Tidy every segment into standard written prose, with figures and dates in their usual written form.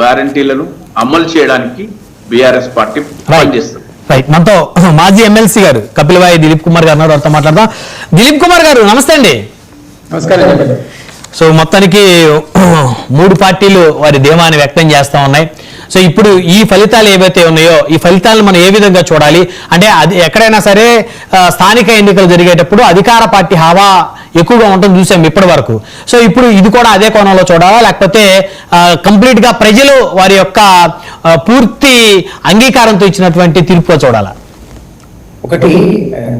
గ్యారంటీలను అమలు చేయడానికి బీఆర్ఎస్ పార్టీ పనిచేస్తుంది. రైట్, మనతో మాజీ ఎమ్మెల్సీ గారు కపిలవాయి దిలీప్ కుమార్ గారు వారితో మాట్లాడదాం. దిలీప్ కుమార్ గారు నమస్తే అండి. నమస్కారం. సో మొత్తానికి 3 పార్టీలు వారి ధీమాన్ని వ్యక్తం చేస్తా ఉన్నాయి. సో ఇప్పుడు ఈ ఫలితాలు ఏవైతే ఉన్నాయో ఈ ఫలితాలను మనం ఏ విధంగా చూడాలి అంటే అది ఎక్కడైనా సరే స్థానిక ఎన్నికలు జరిగేటప్పుడు అధికార పార్టీ హవా ఎక్కువగా ఉంటుంది చూసాం ఇప్పటి వరకు. సో ఇప్పుడు ఇది కూడా అదే కోణంలో చూడాలా, లేకపోతే కంప్లీట్ గా ప్రజలు వారి యొక్క పూర్తి అంగీకారంతో ఇచ్చినటువంటి తీర్పుగా చూడాలా? ఒకటి,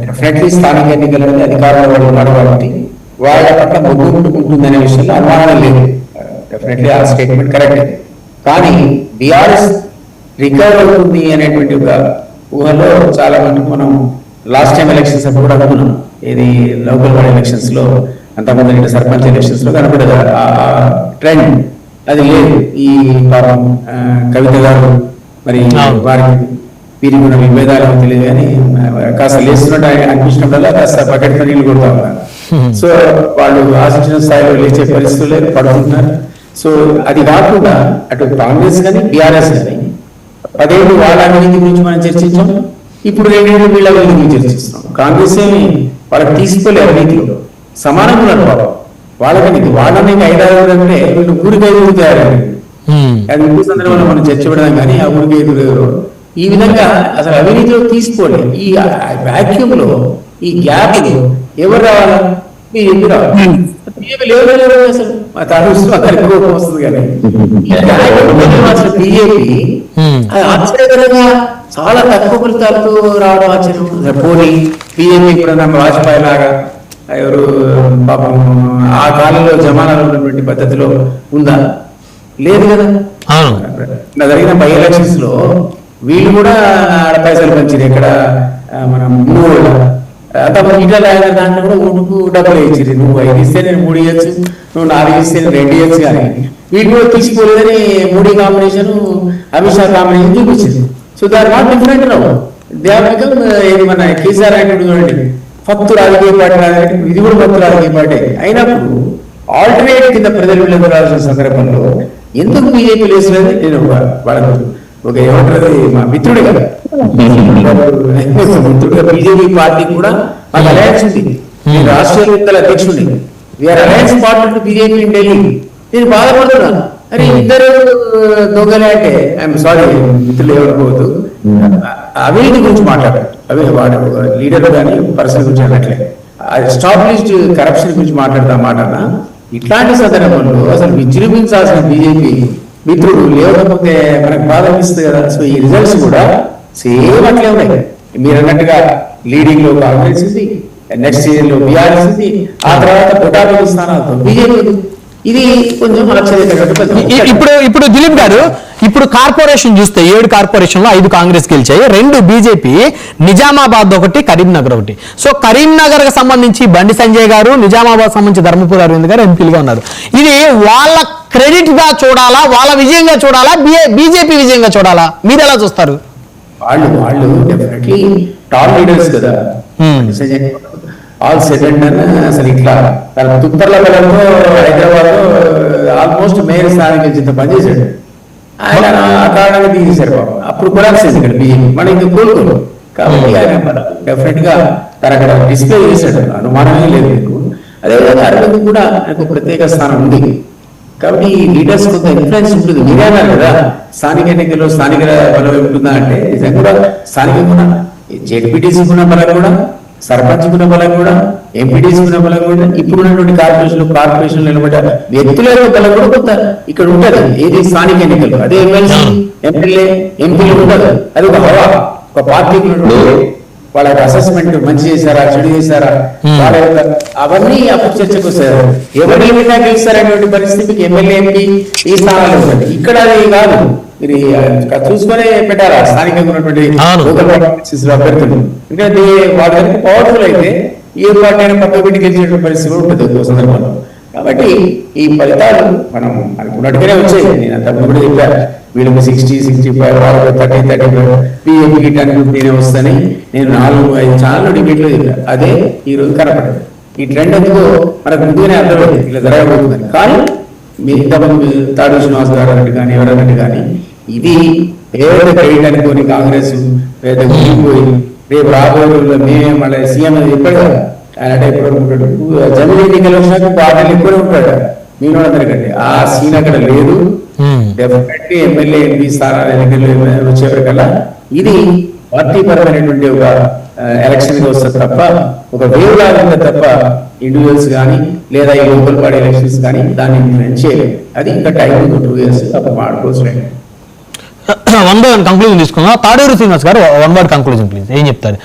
డెఫినెట్లీ స్థానిక ఎన్నికలలో అధికారంలో వాళ్ళు ఉన్నారు కాబట్టి వాళ్ళ పట్ల మొగ్గు ఉంటుందనే విషయంలో అనుమానం లేదు. డెఫినెట్లీ ఆ స్టేట్మెంట్ కరెక్ట్. కానీ బీఆర్ఎస్ రికవర్ అవుతుంది అనేటువంటి ఒక ఊహలో చాలా మంది మనం లాస్ట్ టైం ఎలక్షన్స్ అప్పుడు కూడా అనుకున్నాం. ఇది లోకల్ బాడీ ఎలక్షన్స్ లో అంతకుముందు సర్పంచ్ ఎలక్షన్స్ లో కనపడదు ఆ ట్రెండ్. అది లేదు. ఈ పాపం కవిత గారు మరి వారికి వీరికి ఉన్న విభేదాలు తెలియదు కానీ కాస్త లేస్తున్నట్టు అనిపించినప్పుడల్లా కాస్త బకెట్ నీళ్ళు కొడతా ఉన్నారు. సో వాళ్ళు ఆశించిన స్థాయిలో లేచే పరిస్థితులు లేదు, పడుతున్నారు. సో అది కాకుండా అటు కాంగ్రెస్ కానీ బీఆర్ఎస్ కానీ 10 ఏళ్ళు వాళ్ళ అవినీతి గురించి మనం చర్చించాం, ఇప్పుడు 2 ఏళ్ళు వీళ్ళ అవినీతి గురించి చర్చిస్తున్నాం. కాంగ్రెస్ ఏమి వాళ్ళకి తీసుకోలే అవినీతిలో సమానంగా ఉన్నారు బాబు. వాళ్ళకి వాళ్ళని 5-6 అంటే వీళ్ళు ఊరికి 5 తయారయ్యారు. అది ఇంకో సందర్భంలో మనం చర్చ పెడదాం కానీ ఆ ఊరికి 5 ఈ విధంగా అసలు అవినీతిలో తీసుకోలే. ఈ వాక్యూమ్ లో ఈ గ్యాప్ ఎవరు రావాలా? మీరు ఎందుకు రావాలి? అసలు బీజేపీ ఆశ్చర్యకరంగా చాలా తక్కువ ఫలితాలతో రావడం ఆశ్చర్యం. పోనీ బీజేపీ ఇప్పుడు వాజ్పేయి లాగా ఎవరు పాపం ఆ కాలంలో జమానాలో ఉన్నటువంటి పద్ధతిలో ఉందా? లేదు కదా. జరిగిన బై ఎలక్షన్స్ లో వీళ్ళు కూడా పైసలు పంచింది. ఇక్కడ మనం అంతమంది ఇట్లా దాంట్లో కూడా ఊటుకు డబ్బులు ఇచ్చింది. నువ్వు 5 ఇస్తే నేను 3 ఇవ్వచ్చు, నువ్వు 4 ఇస్తే నేను 2 ఇవ్వచ్చు. కానీ వీటి కూడా తీసుకోలేదని మోడీ కాంబినేషన్ అమిత్ షా కాంబినేషన్ చూపించింది. సో దాని మాట డిఫరెంట్ రావు. దేవకం ఇది మన కేసీఆర్ అంటే చూడండి, ఫక్తు రాజకీయ పార్టీ, ఇది కూడా ఫక్తు రాజకీయ పార్టీ అయినప్పుడు ఆల్టర్నేట్ కింద ప్రజలు వెళ్ళాల్సిన సందర్భంలో ఎందుకు బీజేపీ లేస్తున్నది నేను వాళ్ళకు ఒక ఏమంటారు మా మిత్రుడే కదా, మిత్రుడుగా బీజేపీ పార్టీ కూడా మాకు అలయన్స్ ఉంది. నేను రాష్ట్రీయ ఎన్నికల అధ్యక్షుడిని. We are alliance party to BJP in Delhi. నేను బాధపడుతున్నాను. అరే ఇద్దరు దొంగలే అంటే ఐఎమ్ సారీ మిత్రులు ఏమనుకోవద్దు, అవినీతి గురించి మాట్లాడారు. అవి వాడు లీడర్ కానీ పర్సన్ గురించి అనట్లే, ఎస్టాబ్లిష్డ్ కరప్షన్ గురించి మాట్లాడతా. ఇట్లాంటి సందర్భంలో అసలు విజృంభించాల్సిన బీజేపీ మిత్రుడు లేకపోతే మనకు బాధ అనిపిస్తుంది కదా. సో ఈ రిజల్ట్స్ కూడా సేమ్ అట్లే ఉన్నాయి. మీరు అన్నట్టుగా లీడింగ్ లో కాంగ్రెస్ ఉంది, నెక్స్ట్ సీజన్ లో బీఆర్ఎస్ ఉంది, ఆ తర్వాత 150 స్థానాలతో బీజేపీ. ఇది కొంచెం ఇప్పుడు దిలీప్ గారు, ఇప్పుడు కార్పొరేషన్ చూస్తే 7 కార్పొరేషన్లో 5 కాంగ్రెస్ గెలిచాయి, 2 బీజేపీ, నిజామాబాద్ ఒకటి, కరీంనగర్ ఒకటి. సో కరీంనగర్ కి సంబంధించి బండి సంజయ్ గారు, నిజామాబాద్ సంబంధించి ధర్మపురి అరవింద్ గారు ఎంపీలుగా ఉన్నారు. ఇది వాళ్ళ క్రెడిట్ గా చూడాలా, వాళ్ళ విజయంగా చూడాలా, బీజేపీ విజయంగా చూడాలా? మీరు ఎలా చూస్తారు? వాళ్ళు డెఫినెట్లీ టాప్ లీడర్స్ కదా. ఆల్ సెకండ్ అసలు ఇట్లా తన తుప్పర్ల బలంతో హైదరాబాద్ లో ఆల్మోస్ట్ మేయర్ స్థానానికి వచ్చింత పనిచేశాడు. ఆయన ఆ కారణంగా తీసేశారు బాబు. అప్పుడు కొలాప్స్ చేసి ఇక్కడ బీజేపీ మనం ఇంకా కోలుకోరు కాబట్టి ఆయన డెఫినెట్ గా తన అక్కడ డిస్ప్లే చేశాడు, అనుమానమే లేదు మీకు. అదేవిధంగా అరవింద్ కూడా ఆయనకు ప్రత్యేక స్థానం ఉంది కాబట్టి ఈ లీడర్స్ కొంత ఇన్ఫ్లుయెన్స్ ఉంటుంది. మీరే అన్నారు కదా స్థానిక ఎన్నికల్లో స్థానిక బలం ఉంటుందా అంటే నిజంగా కూడా స్థానిక కూడా జెడ్పీటీసీ ఉన్న బలం కూడా, సర్పంచ్ ఉన్న బలం కూడా, ఎంపీటీసీ ఉన్న బలం కూడా, ఇప్పుడు ఉన్నటువంటి కార్పొరేషన్ నిలబడ్డ వ్యక్తుల యొక్క బలం కూడా కొంత ఇక్కడ ఉంటది. ఏది స్థానిక ఎన్నికలు అదే ఎమ్మెల్సీ ఎమ్మెల్యే ఎంపీలు ఉండదు. అది ఒక హవా, ఒక పార్టీకి వాళ్ళకి అసెస్మెంట్ మంచి చేశారా చెడు చేశారా వాళ్ళ యొక్క అవన్నీ అప్పుడు చర్చకు వస్తారు. ఎవరు ఏమైనా గెలుస్తారనేటువంటి పరిస్థితికి ఎమ్మెల్యే ఎంపీ ఈ స్థానాలు ఉంటుంది. ఇక్కడ అది కాదు, మీరు చూసుకునే పెట్టారా స్థానికంగా ఉన్నటువంటి అభ్యర్థులు. ఎందుకంటే వాళ్ళ కనుక పవర్ఫుల్ అయితే ఏ పార్టీ అయినా పక్క పెట్టి గెలిచేటువంటి పరిస్థితి కూడా ఉంటుంది ఒక సందర్భంలో. కాబట్టి ఈ ఫలితాలు మనం అనుకున్నట్టుగానే వచ్చాయి. నేను అంతకుముందు కూడా చెప్పాను, వీళ్ళకి 60, 65, వాళ్ళకి 30, 35 బీజేపీ గిట్టానికి నేనే వస్తాను. నేను 4-5 ఛానల్ డిబేట్లో చెప్పాను. అదే ఈ రోజు కనపడదు. ఈ ట్రెండ్ ఎందుకో మనకు ముందుగానే అర్థమైంది ఇలా జరగబోతుందని. కానీ మీ ఇంతమంది తాడు శ్రీనివాస్ గారు అన్నట్టు కానీ ఎవరన్నట్టు కానీ ఇది పేద క్రెడిట్ అనుకోని కాంగ్రెస్ పేద ఊరిపోయి రేపు రాబోయే రోజుల్లో మేమే మళ్ళీ సీఎం చెప్పాడు కదా, ఆయన అంటే ఎప్పుడు ఉంటాడు జమిలీ ఎన్నికలు వచ్చినాక పార్టీలు ఎక్కువ ఉంటాడు మీనందరికంటే. ఆ సీన్ అక్కడ లేదు. డెఫినెట్లీ ఎమ్మెల్యే ఎంపీ స్థానాలు ఎన్నికలు వచ్చేవరకల్లా ఇది పార్టీ పరమైనటువంటి ఒక ఎలక్షన్ వస్తుంది తప్ప ఒక వేవ్ లాగా తప్ప ఇండివిజువల్స్ కానీ లేదా ఈ లోకల్ బాడీ ఎలక్షన్స్ కానీ దాన్ని ఇన్ఫ్లుయెన్స్ చేయలేదు. అది ఇంకా టైం 2 years అప్పుడు మాడుకోవచ్చు. వన్ బై వన్ కంక్లూజన్ తీసుకుందాం. తాడూరు శ్రీనివాస్ గారు 1 word కంక్లూజన్ ప్లీజ్, ఏం చెప్తారు?